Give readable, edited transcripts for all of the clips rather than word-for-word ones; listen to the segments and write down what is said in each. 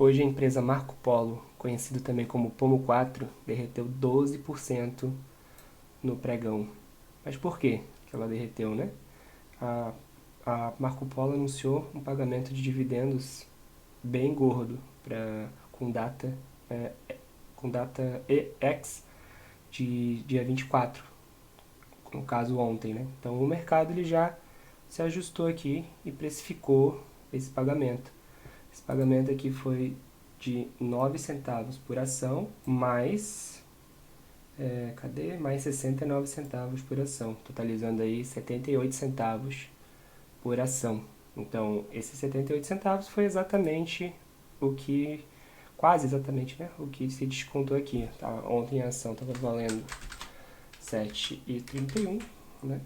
Hoje a empresa Marco Polo, conhecido também como Pomo 4, derreteu 12% no pregão. Mas por que ela derreteu, né? A, a Marco Polo anunciou um pagamento de dividendos bem gordo com data é, com data EX de dia 24, no caso ontem, né? Então o mercado ele já se ajustou aqui e precificou esse pagamento. Esse pagamento aqui foi de 9 centavos por ação, mais 69 centavos por ação, totalizando aí 78 centavos por ação. Então, esses 78 centavos foi exatamente o que, quase exatamente, né, o que se descontou aqui. Tá? Ontem a ação estava valendo 7,31, né?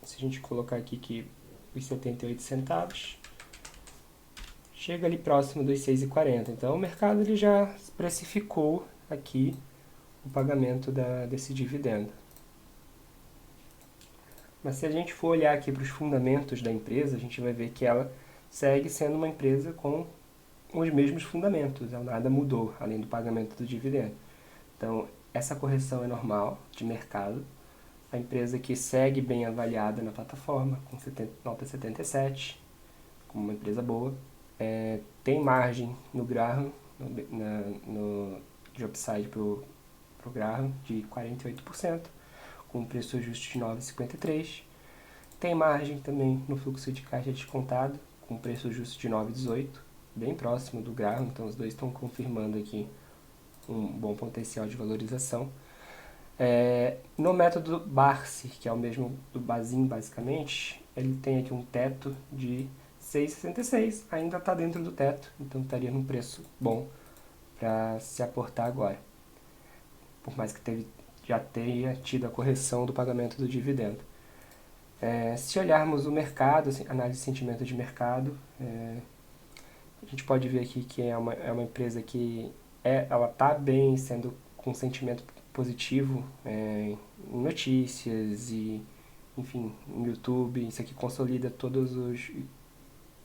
Se a gente colocar aqui que os 78 centavos chega ali próximo dos 6,40. Então o mercado ele já precificou aqui o pagamento desse dividendo. Mas se a gente for olhar aqui para os fundamentos da empresa, a gente vai ver que ela segue sendo uma empresa com os mesmos fundamentos, nada mudou, além do pagamento do dividendo. Então, essa correção é normal, de mercado. A empresa que segue bem avaliada na plataforma, com nota 77, como uma empresa boa. Tem margem no Graham, no de upside para o Graham, de 48%, com preço justo de 9,53. Tem margem também no fluxo de caixa descontado, com preço justo de 9,18, bem próximo do Graham, então os dois estão confirmando aqui um bom potencial de valorização. No método Barsi, que é o mesmo do Bazin basicamente, ele tem aqui um teto de 6,66, ainda está dentro do teto, então estaria num preço bom para se aportar agora, por mais que já tenha tido a correção do pagamento do dividendo. Se olharmos o mercado, assim, análise de sentimento de mercado, a gente pode ver aqui que é uma empresa que ela está bem, sendo com sentimento positivo em notícias e, enfim, no YouTube. Isso aqui consolida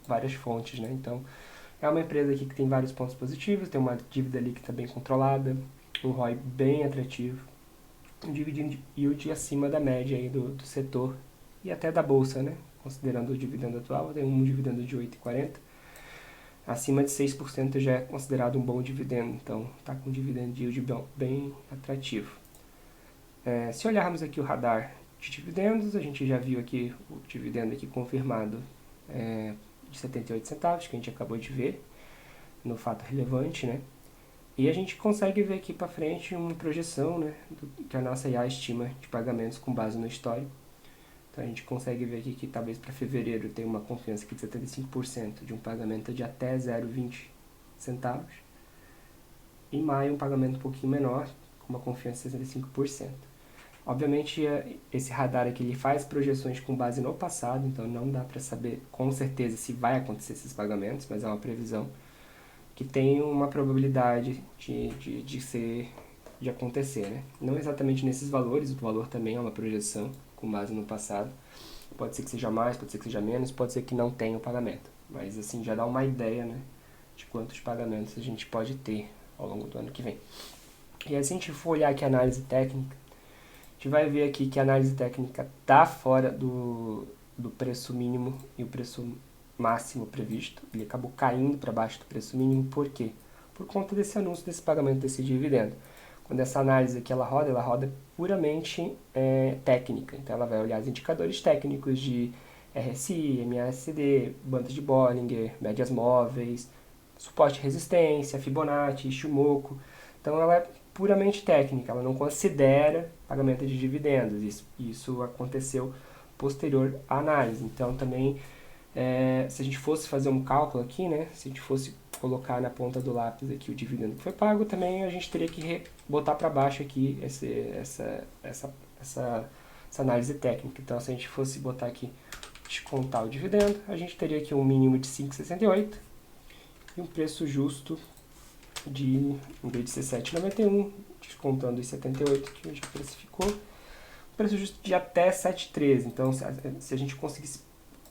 várias fontes, né? Então, é uma empresa aqui que tem vários pontos positivos, tem uma dívida ali que está bem controlada, um ROI bem atrativo, um dividend yield acima da média aí do setor e até da bolsa, né? Considerando o dividendo atual, tem um dividendo de 8,40. Acima de 6% já é considerado um bom dividendo, então está com um dividend yield bem atrativo. Se olharmos aqui o radar de dividendos, a gente já viu aqui o dividendo aqui confirmado de 78 centavos, que a gente acabou de ver no fato relevante, né? E a gente consegue ver aqui para frente uma projeção, né, que a nossa IA estima de pagamentos com base no histórico. Então a gente consegue ver aqui que talvez para fevereiro tenha uma confiança aqui de 75% de um pagamento de até 0,20 centavos. Em maio um pagamento um pouquinho menor, com uma confiança de 65%. Obviamente esse radar aqui ele faz projeções com base no passado, então não dá para saber com certeza se vai acontecer esses pagamentos, mas é uma previsão que tem uma probabilidade de acontecer, né? Não exatamente nesses valores, o valor também é uma projeção com base no passado. Pode ser que seja mais, pode ser que seja menos, pode ser que não tenha o pagamento. Mas assim, já dá uma ideia, né, de quantos pagamentos a gente pode ter ao longo do ano que vem. E aí, se a gente for olhar aqui a análise técnica, a gente vai ver aqui que a análise técnica está fora do preço mínimo e o preço máximo previsto. Ele acabou caindo para baixo do preço mínimo. Por quê? Por conta desse anúncio desse pagamento desse dividendo. Quando essa análise aqui ela roda puramente técnica. Então ela vai olhar os indicadores técnicos de RSI, MASD, banda de Bollinger, médias móveis, suporte e resistência, Fibonacci, Ishimoku. Então ela é puramente técnica, ela não considera pagamento de dividendos. Isso aconteceu posterior à análise. Então também, se a gente fosse fazer um cálculo aqui, né, se a gente fosse colocar na ponta do lápis aqui o dividendo que foi pago, também a gente teria que botar para baixo aqui essa análise técnica. Então se a gente fosse botar aqui, descontar o dividendo, a gente teria aqui um mínimo de 5,68 e um preço justo em vez de ser 7,91, descontando os 78 que a gente precificou, um preço justo de até 7,13. Então, se a gente conseguisse,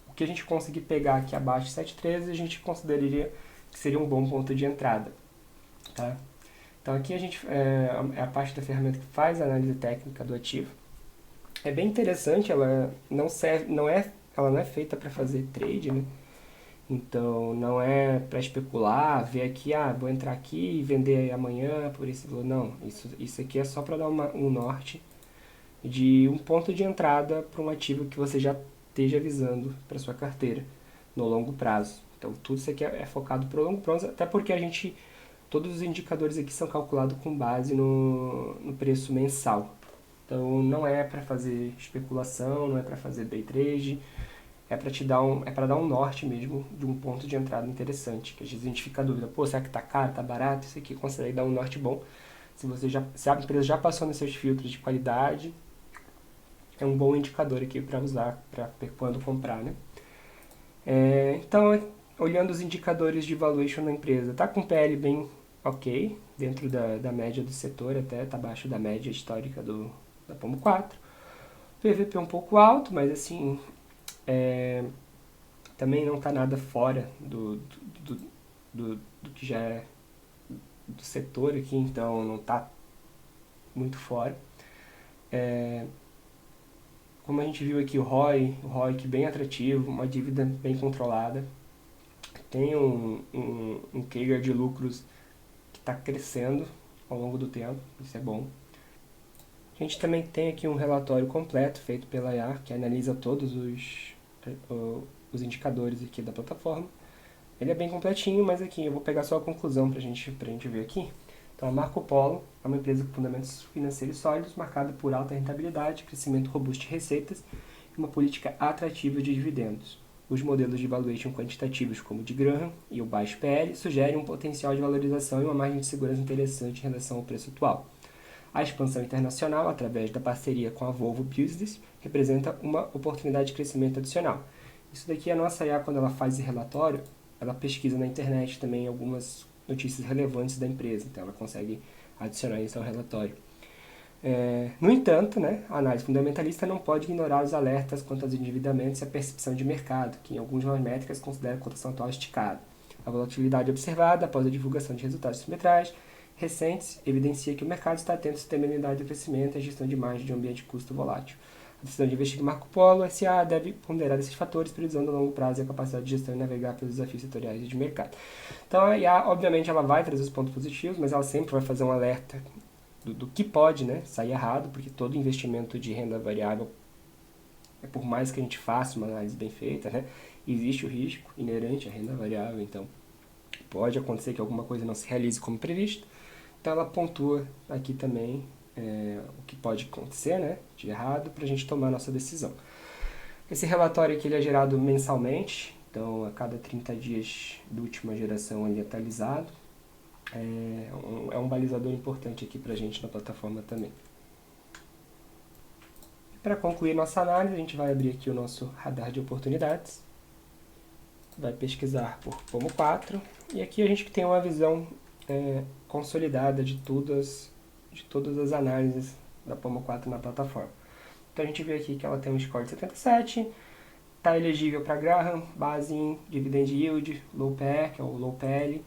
o que a gente conseguir pegar aqui abaixo de 7,13, a gente consideraria que seria um bom ponto de entrada, tá? Então aqui a gente é a parte da ferramenta que faz a análise técnica do ativo. É bem interessante, ela ela não é feita para fazer trade, né? Então não é para especular, ver aqui, vou entrar aqui e vender amanhã por esse valor. Não, isso aqui é só para dar um norte de um ponto de entrada para um ativo que você já esteja visando para sua carteira no longo prazo. Então tudo isso aqui é focado para o longo prazo, até porque todos os indicadores aqui são calculados com base no preço mensal. Então não é para fazer especulação, não é para fazer day trade, é para dar um norte mesmo de um ponto de entrada interessante, que às vezes a gente fica a dúvida, pô, será que tá caro, tá barato? Isso aqui consegue dar um norte bom. Se a empresa já passou nos seus filtros de qualidade, é um bom indicador aqui para usar para quando comprar, né? Então, olhando os indicadores de valuation da empresa, tá com PL bem ok, dentro da média do setor, até tá abaixo da média histórica da Pomo 4. PVP um pouco alto, mas assim, também não está nada fora do que já é do setor aqui, então não está muito fora. Como a gente viu aqui, o ROIC bem atrativo, uma dívida bem controlada, tem um CAGR de lucros que está crescendo ao longo do tempo, isso é bom. A gente também tem aqui um relatório completo feito pela IA, que analisa todos os indicadores aqui da plataforma. Ele é bem completinho, mas aqui eu vou pegar só a conclusão para a gente ver aqui. Então, a Marco Polo é uma empresa com fundamentos financeiros sólidos, marcada por alta rentabilidade, crescimento robusto de receitas e uma política atrativa de dividendos. Os modelos de valuation quantitativos, como o de Graham e o baixo PL, sugerem um potencial de valorização e uma margem de segurança interessante em relação ao preço atual. A expansão internacional, através da parceria com a Volvo Business, representa uma oportunidade de crescimento adicional. Isso daqui, a nossa IA, quando ela faz esse relatório, ela pesquisa na internet também algumas notícias relevantes da empresa, então ela consegue adicionar isso ao relatório. No entanto, né, a análise fundamentalista não pode ignorar os alertas quanto aos endividamentos e a percepção de mercado, que em algumas métricas considera a cotação atual esticada. A volatilidade observada após a divulgação de resultados trimestrais recentes evidencia que o mercado está atento à sustentabilidade do crescimento e à gestão de margem de um ambiente de custo volátil. A decisão de investir em Marco Polo S.A. deve ponderar esses fatores, priorizando a longo prazo e a capacidade de gestão e navegar pelos desafios setoriais e de mercado. Então, a IA, obviamente, ela vai trazer os pontos positivos, mas ela sempre vai fazer um alerta do que pode, né, sair errado, porque todo investimento de renda variável, por mais que a gente faça uma análise bem feita, né, existe o risco inerente à renda variável, então pode acontecer que alguma coisa não se realize como previsto. Então ela pontua aqui também o que pode acontecer, né, de errado, para a gente tomar a nossa decisão. Esse relatório aqui ele é gerado mensalmente, então a cada 30 dias da última geração ele é atualizado. É um balizador importante aqui para a gente na plataforma também. Para concluir nossa análise, a gente vai abrir aqui o nosso radar de oportunidades. Vai pesquisar por Pomo 4 e aqui a gente tem uma visão consolidada de todas as análises da Pomo 4 na plataforma. Então a gente vê aqui que ela tem um score de 77, está elegível para Graham, base em Dividend Yield, Low PE, que é o Low PL,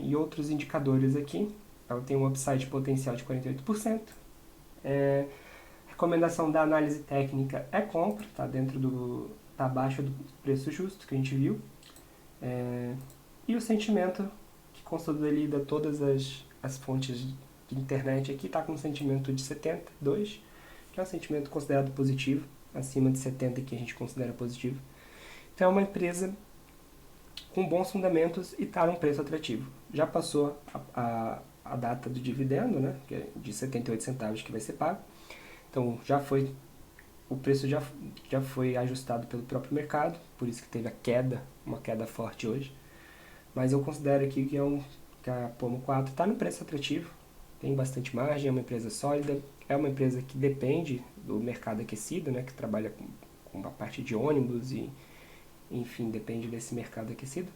e outros indicadores aqui. Ela tem um upside potencial de 48%. Recomendação da análise técnica é compra, tá abaixo do preço justo que a gente viu. E o sentimento que consolida todas as fontes de internet aqui está com um sentimento de 72, que é um sentimento considerado positivo, acima de 70 que a gente considera positivo. Então é uma empresa com bons fundamentos e está num preço atrativo. Já passou a data do dividendo, né, que é de 78 centavos que vai ser pago. Então o preço já foi ajustado pelo próprio mercado, por isso que teve uma queda forte hoje. Mas eu considero aqui que a Pomo 4 está no preço atrativo, tem bastante margem, é uma empresa sólida, é uma empresa que depende do mercado aquecido, né, que trabalha com a parte de ônibus e, enfim, depende desse mercado aquecido.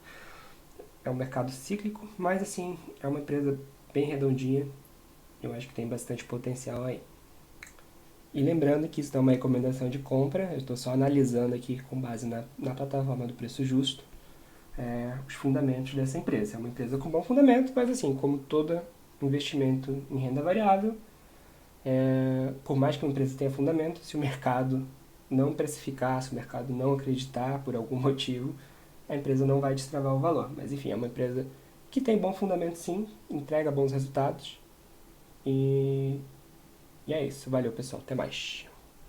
É um mercado cíclico, mas assim, é uma empresa bem redondinha, eu acho que tem bastante potencial aí. E lembrando que isso é uma recomendação de compra, eu estou só analisando aqui com base na plataforma do preço justo. os fundamentos dessa empresa. É uma empresa com bom fundamento, mas assim, como todo investimento em renda variável, por mais que uma empresa tenha fundamento, se o mercado não precificar, se o mercado não acreditar por algum motivo, a empresa não vai destravar o valor. Mas enfim, é uma empresa que tem bom fundamento sim, entrega bons resultados e é isso. Valeu, pessoal. Até mais.